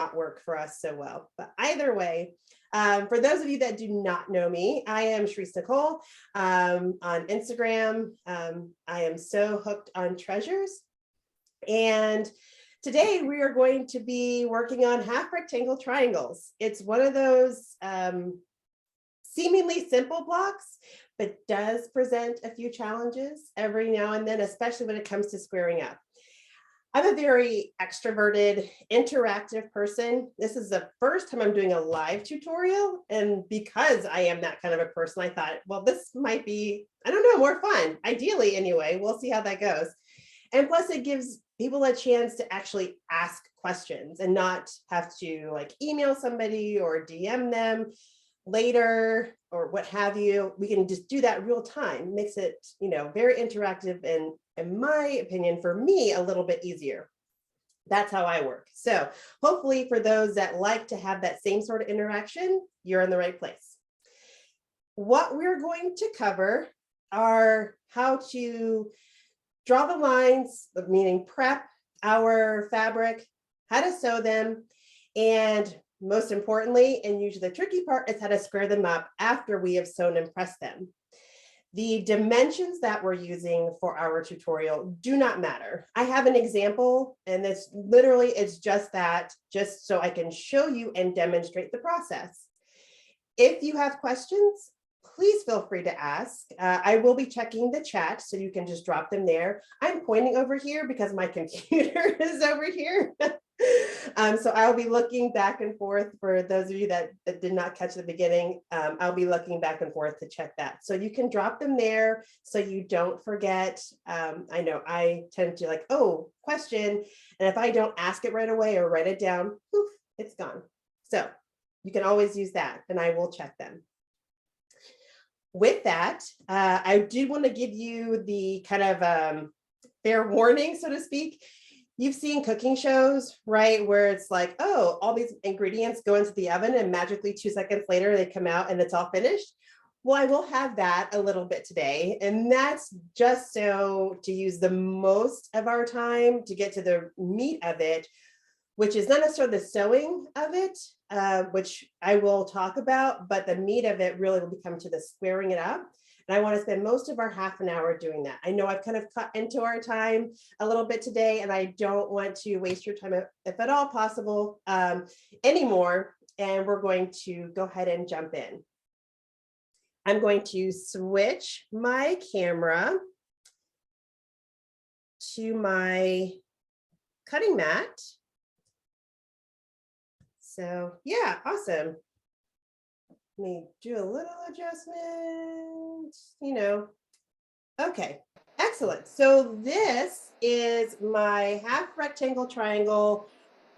not work for us so well. But either way, for those of you that do not know me, I am Sharice Nicole on Instagram. I am so hooked on treasures. And today we are going to be working on half rectangle triangles. It's one of those seemingly simple blocks, but does present a few challenges every now and then, especially when it comes to squaring up. I'm a very extroverted, interactive person. This is the first time I'm doing a live tutorial. And because I am that kind of a person, I thought, well, this might be, I don't know, more fun. Ideally, anyway, we'll see how that goes. And plus it gives people a chance to actually ask questions and not have to like email somebody or DM them later or what have you. We can just do that real time. Makes it, very interactive and, in my opinion, for me, a little bit easier. That's how I work. So hopefully for those that like to have that same sort of interaction, you're in the right place. What we're going to cover are how to draw the lines, meaning prep our fabric, how to sew them, and most importantly, and usually the tricky part, is how to square them up after we have sewn and pressed them. The dimensions that we're using for our tutorial do not matter. I have an example, and this literally is just that, just so I can show you and demonstrate the process. If you have questions, please feel free to ask. I will be checking the chat, so you can just drop them there. I'm pointing over here because my computer is over here. So I'll be looking back and forth. For those of you that did not catch the beginning, I'll be looking back and forth to check that. So you can drop them there so you don't forget. I know I tend to like, oh, question. And if I don't ask it right away or write it down, poof, it's gone. So you can always use that and I will check them. With that, I do want to give you the kind of fair warning, so to speak. You've seen cooking shows, right, where it's like, oh, all these ingredients go into the oven and magically 2 seconds later they come out and it's all finished. Well, I will have that a little bit today. And that's just so to use the most of our time to get to the meat of it, which is not necessarily the sewing of it, which I will talk about, but the meat of it really will become to the squaring it up. And I want to spend most of our half an hour doing that. I know I've kind of cut into our time a little bit today, and I don't want to waste your time, if at all possible, anymore. And we're going to go ahead and jump in. I'm going to switch my camera to my cutting mat. So yeah, awesome. Let me do a little adjustment, Okay, excellent. So this is my half rectangle triangle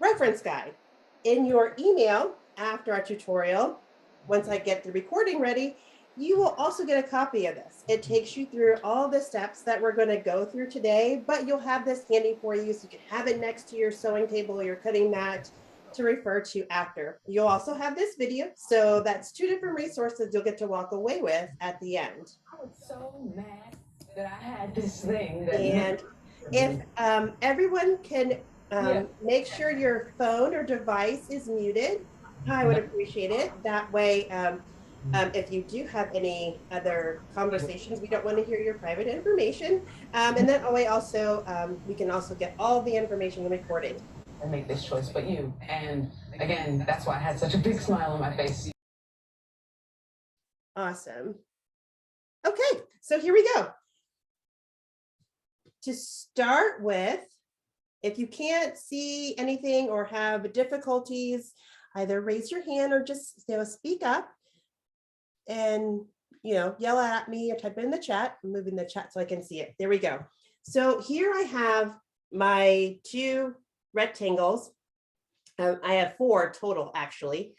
reference guide. In your email after our tutorial, once I get the recording ready, you will also get a copy of this. It takes you through all the steps that we're going to go through today, but you'll have this handy for you so you can have it next to your sewing table or your cutting mat to refer to after. You'll also have this video, so that's 2 different resources you'll get to walk away with at the end. I was so mad that I had this thing. And if everyone can make sure your phone or device is muted, I would appreciate it. That way, if you do have any other conversations, we don't want to hear your private information. And that way also, we can also get all the information in the recording. And make this choice but you. And again, that's why I had such a big smile on my face. Awesome. Okay, so here we go. To start with, if you can't see anything or have difficulties, either raise your hand or just speak up and yell at me or type it in the chat. I'm moving the chat so I can see it. There we go. So here I have my 2 rectangles. I have 4 total, actually,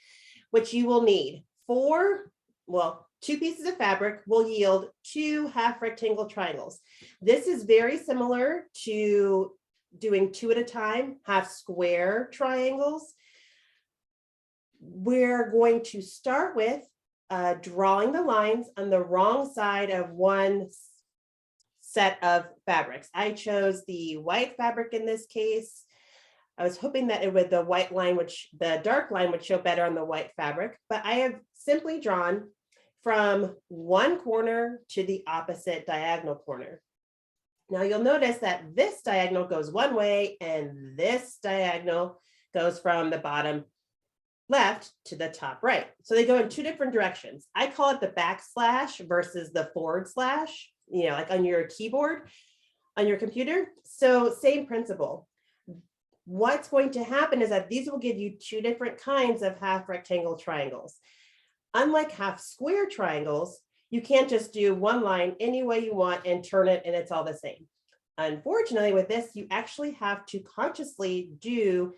which you will need. 2 pieces of fabric will yield 2 half rectangle triangles. This is very similar to doing 2 at a time, half square triangles. We're going to start with drawing the lines on the wrong side of one set of fabrics. I chose the white fabric in this case. I was hoping that it would, the white line, which the dark line would show better on the white fabric, but I have simply drawn from one corner to the opposite diagonal corner. Now you'll notice that this diagonal goes one way and this diagonal goes from the bottom left to the top right. So they go in two different directions. I call it the backslash versus the forward slash, like on your keyboard, on your computer. So same principle. What's going to happen is that these will give you two different kinds of half rectangle triangles. Unlike half square triangles, you can't just do one line any way you want and turn it and it's all the same. Unfortunately, with this, you actually have to consciously do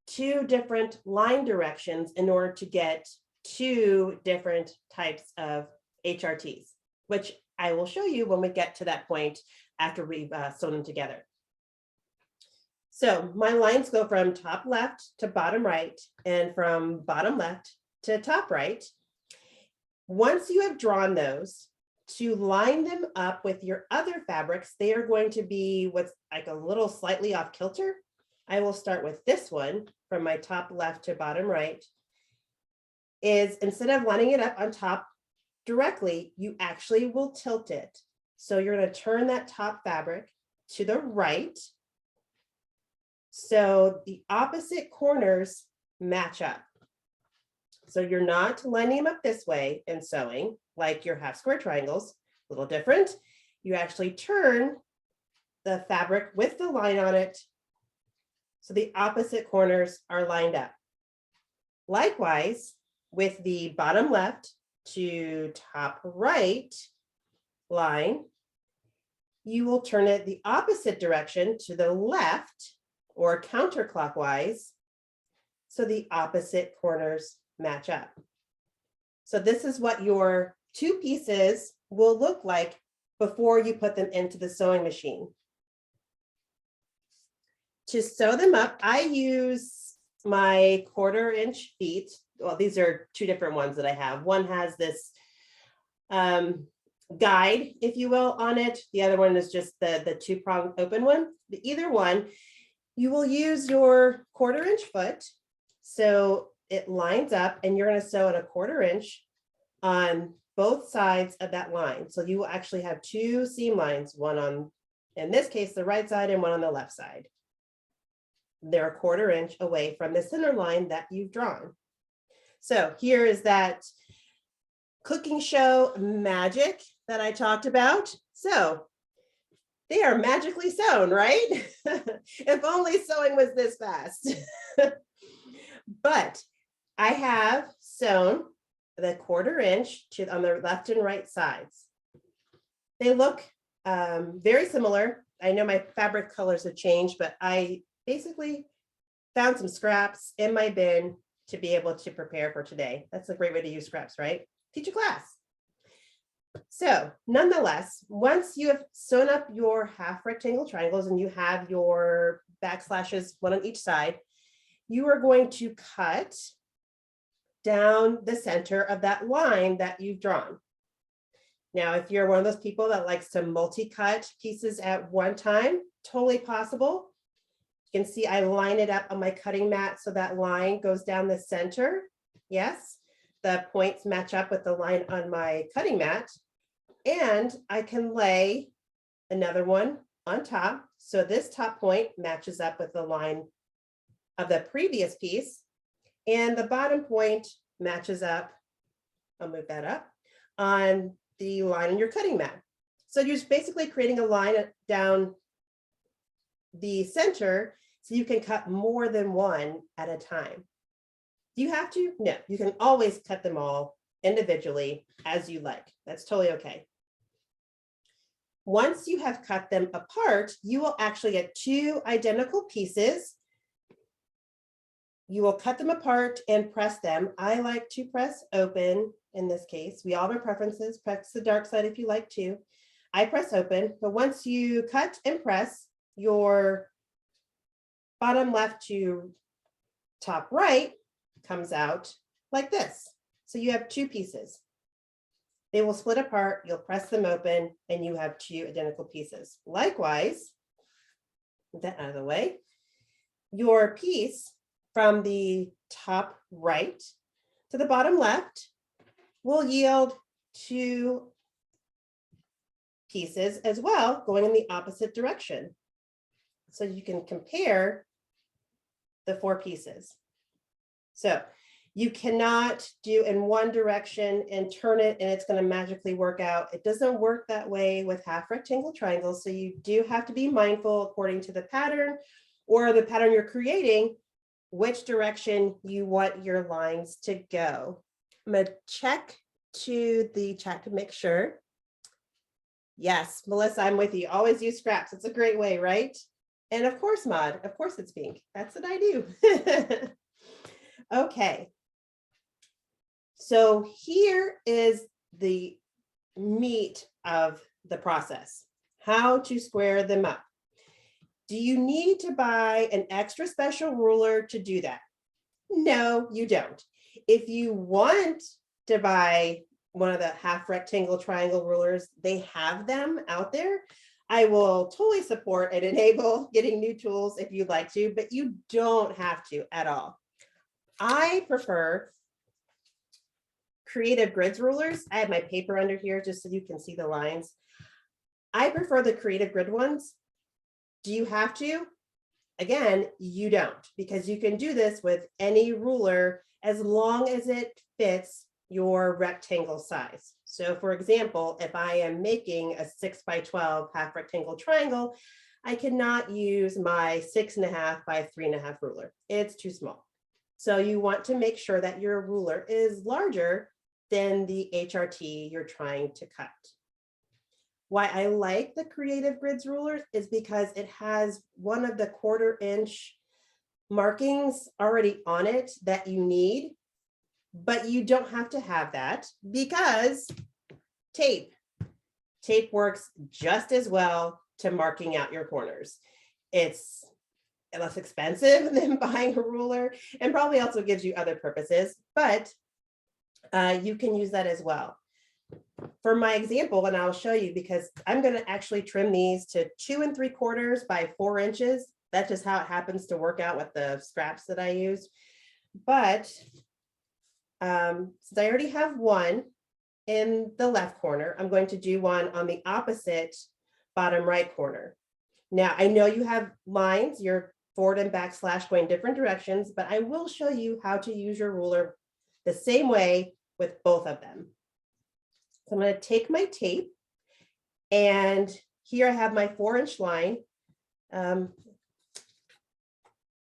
two different line directions in order to get two different types of HRTs, which I will show you when we get to that point after we've sewn them together. So my lines go from top left to bottom right and from bottom left to top right. Once you have drawn those, to line them up with your other fabrics, they are going to be what's like a little slightly off kilter. I will start with this one from my top left to bottom right. Is instead of lining it up on top directly, you actually will tilt it. So you're going to turn that top fabric to the right. So the opposite corners match up. So you're not lining them up this way and sewing like your half square triangles, a little different. You actually turn the fabric with the line on it. So the opposite corners are lined up. Likewise, with the bottom left to top right line, you will turn it the opposite direction to the left or counterclockwise. So the opposite corners match up. So this is what your two pieces will look like before you put them into the sewing machine. To sew them up, I use my 1/4 inch feet. Well, these are two different ones that I have. One has this guide, if you will, on it. The other one is just the two-pronged open one. Either one, you will use your 1/4 inch foot. So it lines up and you're going to sew at a 1/4 inch on both sides of that line. So you will actually have two seam lines, one on, in this case, the right side and one on the left side. They're a 1/4 inch away from the center line that you've drawn. So here is that cooking show magic that I talked about. So they are magically sewn, right? If only sewing was this fast. But I have sewn the 1/4 inch on the left and right sides. They look very similar. I know my fabric colors have changed, but I basically found some scraps in my bin to be able to prepare for today. That's a great way to use scraps, right? Teach a class. So nonetheless, once you have sewn up your half rectangle triangles and you have your backslashes, one on each side, you are going to cut down the center of that line that you've drawn. Now, if you're one of those people that likes to multi-cut pieces at one time, totally possible. You can see I line it up on my cutting mat so that line goes down the center. Yes, the points match up with the line on my cutting mat. And I can lay another one on top. So this top point matches up with the line of the previous piece. And the bottom point matches up, I'll move that up, on the line on your cutting mat. So you're just basically creating a line down the center so you can cut more than one at a time. Do you have to? No, you can always cut them all individually as you like. That's totally okay. Once you have cut them apart, you will actually get two identical pieces. You will cut them apart and press them. I like to press open in this case. We all have our preferences. Press the dark side if you like to. I press open, but once you cut and press, your bottom left to top right comes out like this. So you have two pieces. They will split apart, you'll press them open, and you have two identical pieces. Likewise, get that out of the way. your piece from the top right to the bottom left will yield 2 pieces as well, going in the opposite direction. So you can compare the 4 pieces. So you cannot do in one direction and turn it and it's going to magically work out. It doesn't work that way with half rectangle triangles. So you do have to be mindful according to the pattern or the pattern you're creating, which direction you want your lines to go. I'm going to check to the chat to make sure. Yes, Melissa, I'm with you. Always use scraps. It's a great way, right? And of course, Maud, of course it's pink. That's what I do. Okay. So here is the meat of the process, how to square them up. Do you need to buy an extra special ruler to do that? No, you don't. If you want to buy one of the half rectangle triangle rulers, they have them out there. I will totally support and enable getting new tools if you'd like to, but you don't have to at all. I prefer creative grids rulers. I have my paper under here just so you can see the lines. I prefer the creative grid ones. Do you have to? Again, you don't, because you can do this with any ruler as long as it fits your rectangle size. So for example, if I am making a 6x12 half rectangle triangle, I cannot use my 6.5 by 3.5 ruler. It's too small. So you want to make sure that your ruler is larger than the HRT you're trying to cut. Why I like the creative grids rulers is because it has one of the 1/4 inch markings already on it that you need, but you don't have to have that because tape works just as well to marking out your corners. It's less expensive than buying a ruler and probably also gives you other purposes, but you can use that as well. For my example, and I'll show you because I'm going to actually trim these to 2 3/4 by 4 inches. That's just how it happens to work out with the scraps that I used. But since I already have one in the left corner, I'm going to do one on the opposite bottom right corner. Now, I know you have lines, your forward and back slash going different directions, but I will show you how to use your ruler the same way with both of them. So I'm going to take my tape, and here I have my 4-inch line.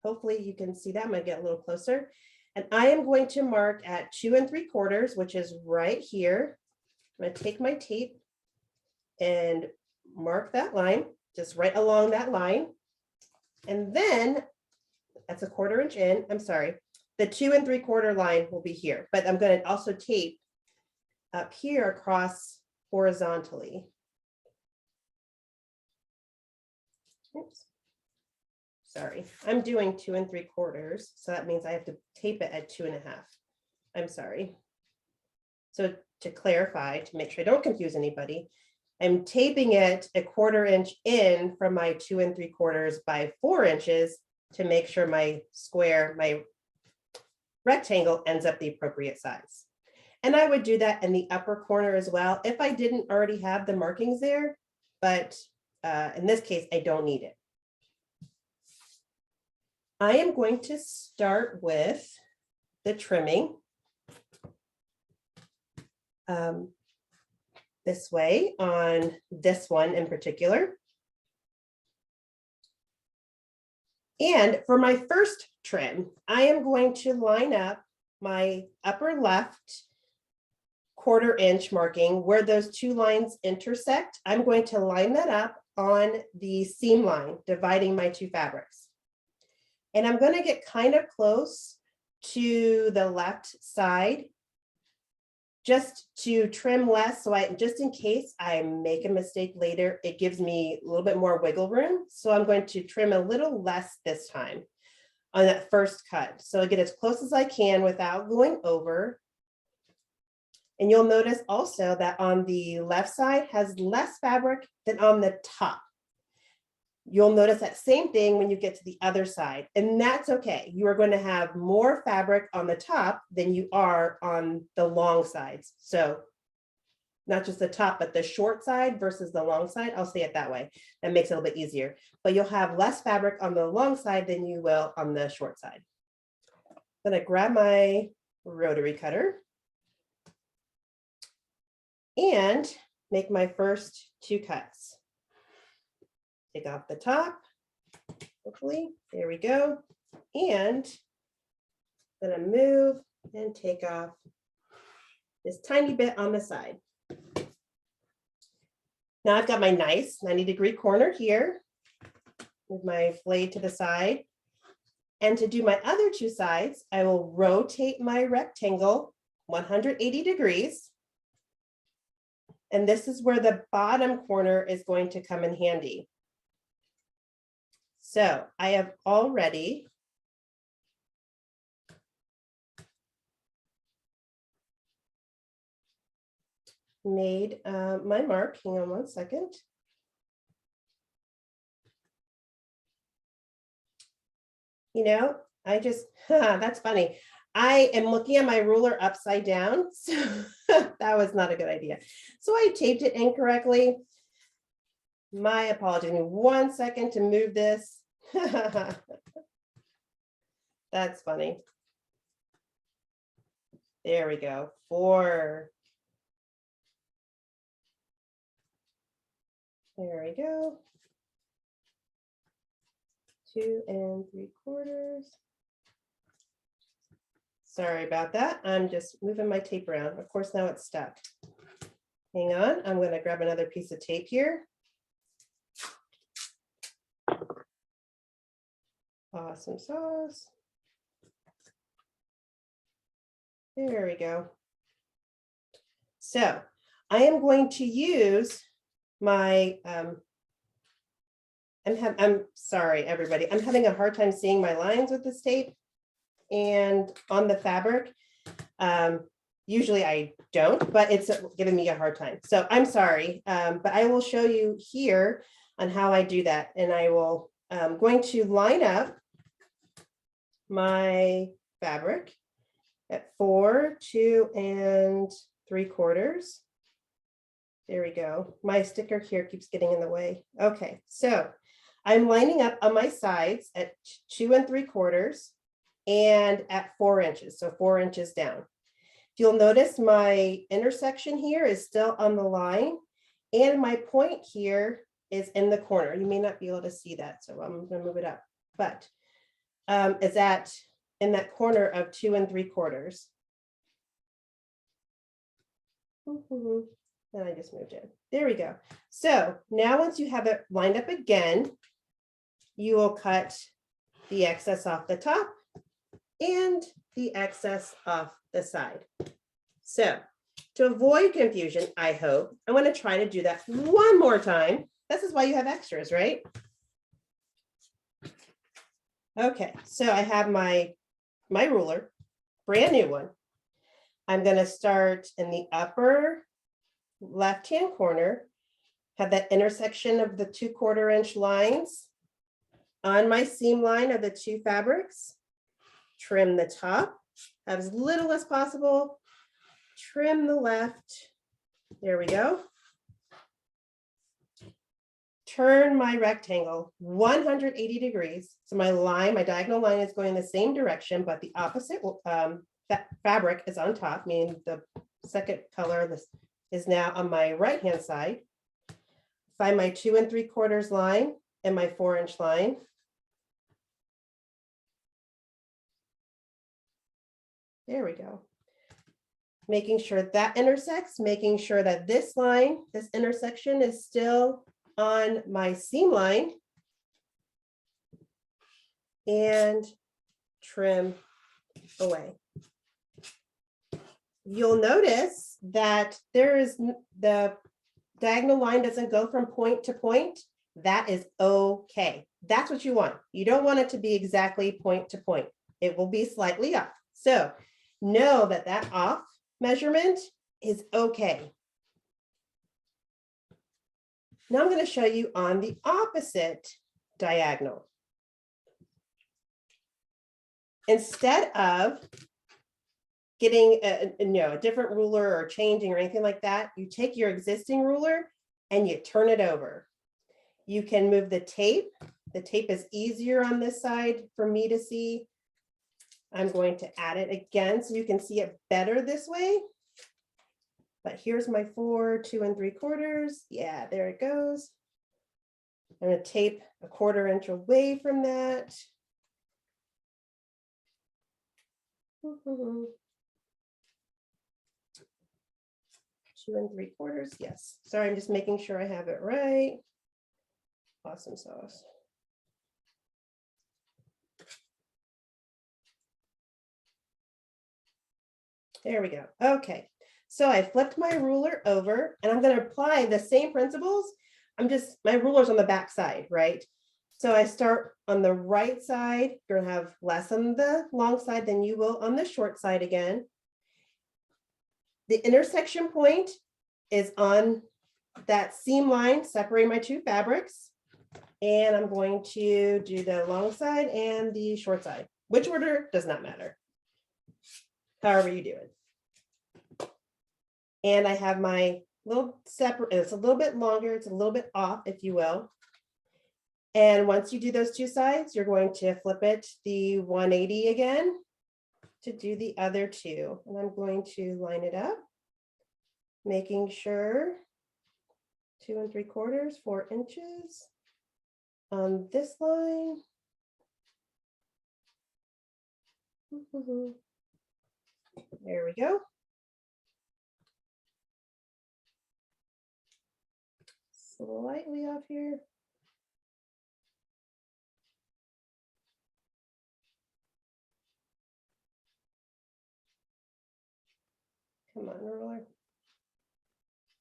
Hopefully you can see that. I'm going to get a little closer. And I am going to mark at 2 3/4, which is right here. I'm going to take my tape and mark that line, just right along that line. And then that's a 1/4 inch in. I'm sorry. The 2 3/4 line will be here, but I'm going to also tape up here across horizontally. Oops. Sorry, I'm doing 2 3/4. So that means I have to tape it at 2.5. I'm sorry. So to clarify, to make sure I don't confuse anybody, I'm taping it a 1/4 inch in from my 2 3/4 by 4 inches to make sure my square, my rectangle ends up the appropriate size. And I would do that in the upper corner as well if I didn't already have the markings there, but in this case, I don't need it. I am going to start with the trimming this way on this one in particular. And for my first trim, I am going to line up my upper left 1/4 inch marking where those 2 lines intersect. I'm going to line that up on the seam line, dividing my 2 fabrics. And I'm going to get kind of close to the left side just to trim less. So just in case I make a mistake later, it gives me a little bit more wiggle room. So I'm going to trim a little less this time on that first cut. So I get as close as I can without going over. And you'll notice also that on the left side has less fabric than on the top. You'll notice that same thing when you get to the other side, and that's okay. You are going to have more fabric on the top than you are on the long sides. So not just the top, but the short side versus the long side. I'll say it that way. That makes it a little bit easier, but you'll have less fabric on the long side than you will on the short side. I'm going to grab my rotary cutter and make my first 2 cuts. Take off the top, hopefully, there we go. And I'm gonna move and take off this tiny bit on the side. Now I've got my nice 90-degree corner here with my blade to the side. And to do my other 2 sides, I will rotate my rectangle 180 degrees. And this is where the bottom corner is going to come in handy. So I have already made my mark. Hang on one second. You know, I just, that's funny. I am looking at my ruler upside down. So that was not a good idea. So I taped it incorrectly. My apologies. Give me 1 second to move this. That's funny. There we go. 4. There we go. 2 3/4. Sorry about that. I'm just moving my tape around. Of course, now it's stuck. Hang on. I'm going to grab another piece of tape here. Awesome sauce. There we go. So I am going to use my, I'm sorry, everybody. I'm having a hard time seeing my lines with this tape and on the fabric. Usually I don't, but it's giving me a hard time. So I'm sorry, but I will show you here on how I do that. And I will, going to line up my fabric at 4, 2 3/4. There we go. My sticker here keeps getting in the way. Okay, so I'm lining up on my sides at 2 3/4 and at 4 inches, so 4 inches down. You'll notice my intersection here is still on the line, and my point here is in the corner. You may not be able to see that, so I'm going to move it up, but it's in that corner of 2 3/4. And I just moved it. There we go. So now once you have it lined up again, you will cut the excess off the top and the excess off the side. So to avoid confusion, I hope, I'm going to try to do that one more time. This is why you have extras, right? Okay, so I have my ruler, brand new one. I'm going to start in the upper left-hand corner, have that intersection of the 2/4 inch lines on my seam line of the 2 fabrics, trim the top, have as little as possible, trim the left, there we go. Turn my rectangle 180 degrees. So my diagonal line is going the same direction, but the opposite fabric is on top, meaning the second color, this is now on my right-hand side. Find my 2 3/4 line and my 4 inch line. There we go. Making sure that intersects, making sure that this line, this intersection is still on my seam line, and trim away. You'll notice that the diagonal line doesn't go from point to point. That is okay. That's what you want. You don't want it to be exactly point to point. It will be slightly off. So know that that off measurement is okay. Now I'm going to show you on the opposite diagonal. Instead of getting a different ruler or changing or anything like that, you take your existing ruler and you turn it over. You can move the tape. The tape is easier on this side for me to see. I'm going to add it again so you can see it better this way. But here's my 4 2 3/4. Yeah, there it goes. I'm going to tape a 1/4 inch away from that. 2 3/4. Yes. Sorry, I'm just making sure I have it right. Awesome sauce. There we go. Okay. So I flipped my ruler over and I'm going to apply the same principles. My ruler's on the back side, right? So I start on the right side. You're going to have less on the long side than you will on the short side again. The intersection point is on that seam line separating my two fabrics. And I'm going to do the long side and the short side. Which order does not matter. However you do it. And I have my little separate, it's a little bit longer, it's a little bit off, if you will. And once you do those two sides, you're going to flip it the 180 again to do the other two. And I'm going to line it up, making sure 2 3/4, 4 inches on this line. There we go. Slightly off here. Come on, ruler.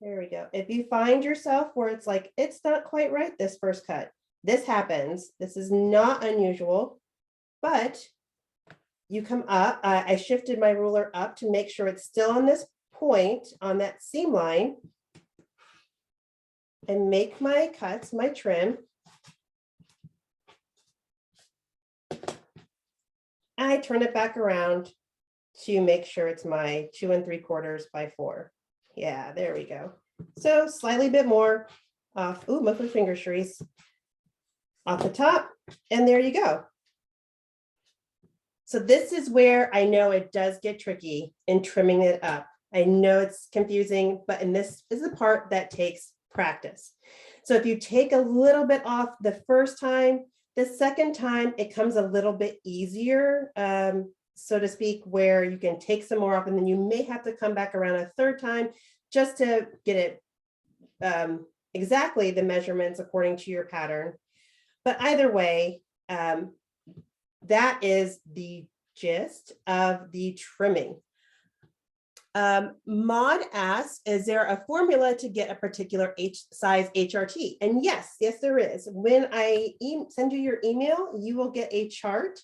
There we go. If you find yourself where it's like, it's not quite right, this first cut, this happens. This is not unusual, but you come up. I shifted my ruler up to make sure it's still on this point on that seam line. And make my cuts, my trim. I turn it back around to make sure it's my 2 3/4 by 4. Yeah, there we go. So slightly bit more off. Ooh, my finger Sharice. Off the top, and there you go. So this is where I know it does get tricky in trimming it up. I know it's confusing, but this is the part that takes practice. So if you take a little bit off the first time, the second time it comes a little bit easier, so to speak, where you can take some more off and then you may have to come back around a third time just to get it exactly the measurements according to your pattern. But either way, that is the gist of the trimming. Maud asks, is there a formula to get a particular size HRT? And yes, there is. When I send you your email, you will get a chart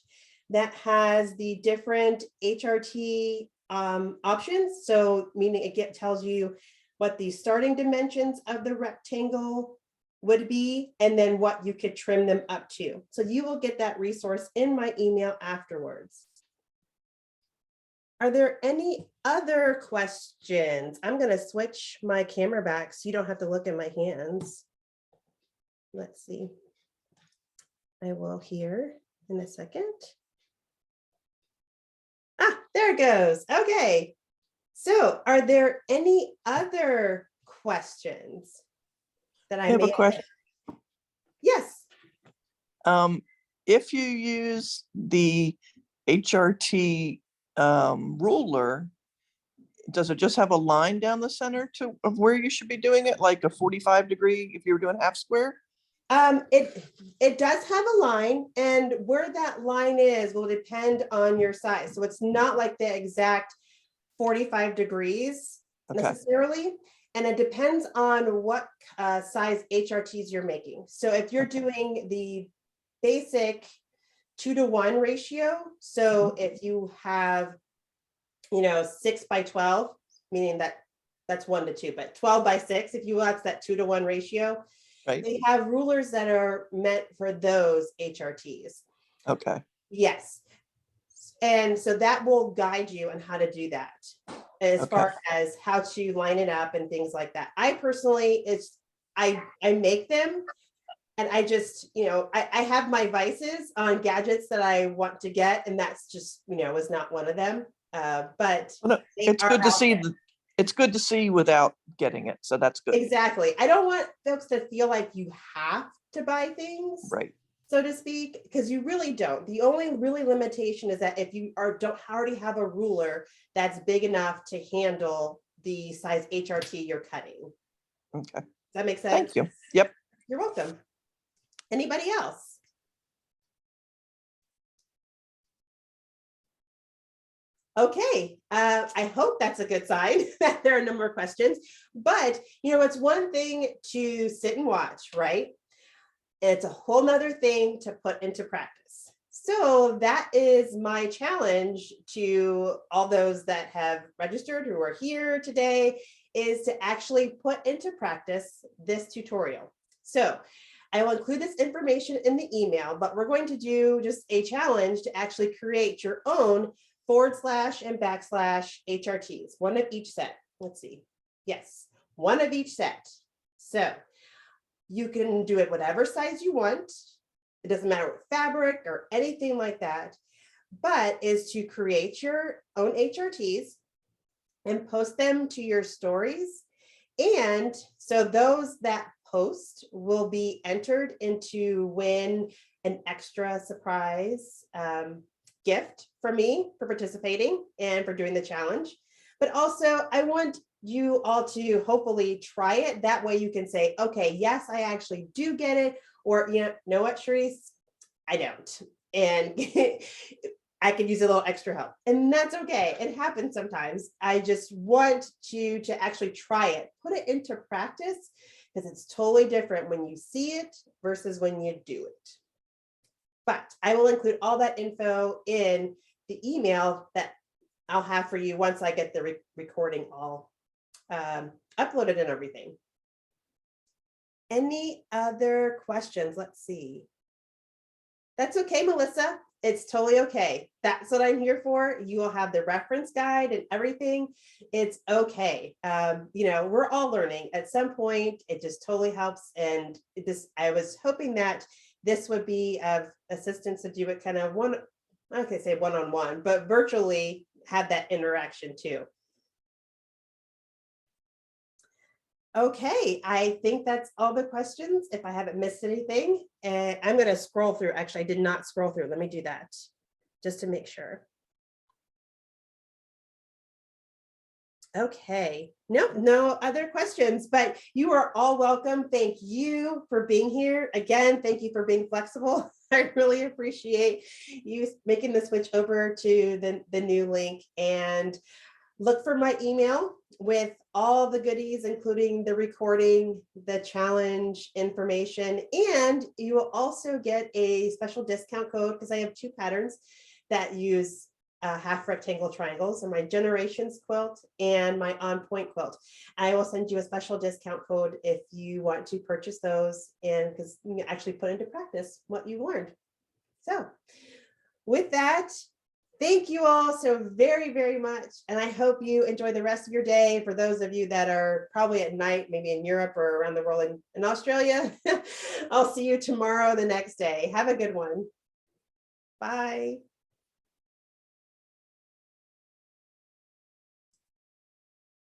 that has the different HRT options. So meaning it tells you what the starting dimensions of the rectangle would be, and then what you could trim them up to. So you will get that resource in my email afterwards. Are there any other questions? I'm going to switch my camera back so you don't have to look at my hands. Let's see. I will here in a second. Ah, there it goes. Okay. So are there any other questions that I have may a question. Yes. If you use the HRT ruler, does it just have a line down the center of where you should be doing it, like a 45 degree if you were doing half square? It does have a line, and where that line is will depend on your size. So it's not like the exact 45 degrees necessarily. And it depends on what size HRTs you're making. So if you're doing the basic 2-to-1 ratio, so if you have, 6 by 12, meaning that's 1 to 2, but 12 by 6, if you watch that 2-to-1 ratio, Right. They have rulers that are meant for those HRTs. Okay. Yes. And so that will guide you on how to do that as Okay. far as how to line it up and things like that. I personally, I make them and I just, I have my vices on gadgets that I want to get, and that's just, is not one of them. But Well, no, they it's are good to out see there. it's good to see without getting it. So that's good. Exactly. I don't want folks to feel like you have to buy things, Right. so to speak, because you really don't. The only really limitation is that if you don't already have a ruler that's big enough to handle the size HRT you're cutting. Okay. Does that make sense? Thank you. Yep. You're welcome. Anybody else? Okay, I hope that's a good sign that there are no more questions, but it's one thing to sit and watch, right? It's a whole nother thing to put into practice. So that is my challenge to all those that have registered who are here today, is to actually put into practice this tutorial. So I will include this information in the email, but we're going to do just a challenge to actually create your own / and / HRTs, one of each set. Let's see. Yes, one of each set. So you can do it whatever size you want. It doesn't matter what fabric or anything like that, but is to create your own HRTs and post them to your stories. And so those that post will be entered into win an extra surprise gift from me for participating and for doing the challenge. But also I want you all to hopefully try it. That way you can say, okay, yes, I actually do get it. Or, know what, Sharice, I don't. And I could use a little extra help. And that's okay. It happens sometimes. I just want you to actually try it, put it into practice, because it's totally different when you see it versus when you do it. But I will include all that info in the email that I'll have for you once I get the recording all uploaded and everything. Any other questions? Let's see. That's okay, Melissa. It's totally okay. That's what I'm here for. You will have the reference guide and everything. It's okay. We're all learning at some point. It just totally helps. And I was hoping that this would be of assistance to do it kind of I can say one-on-one, but virtually have that interaction too. Okay, I think that's all the questions. If I haven't missed anything, and I'm going to scroll through. Actually, I did not scroll through. Let me do that just to make sure. Okay, no other questions, but you are all welcome. Thank you for being here. Again, thank you for being flexible. I really appreciate you making the switch over to the new link, and look for my email with all the goodies, including the recording, the challenge information, and you will also get a special discount code because I have 2 patterns that use half rectangle triangles, and my generations quilt and my on point quilt. I will send you a special discount code if you want to purchase those, and because you can actually put into practice what you learned. So with that, thank you all so very, very much. And I hope you enjoy the rest of your day. For those of you that are probably at night, maybe in Europe or around the world in Australia, I'll see you tomorrow, the next day. Have a good one. Bye.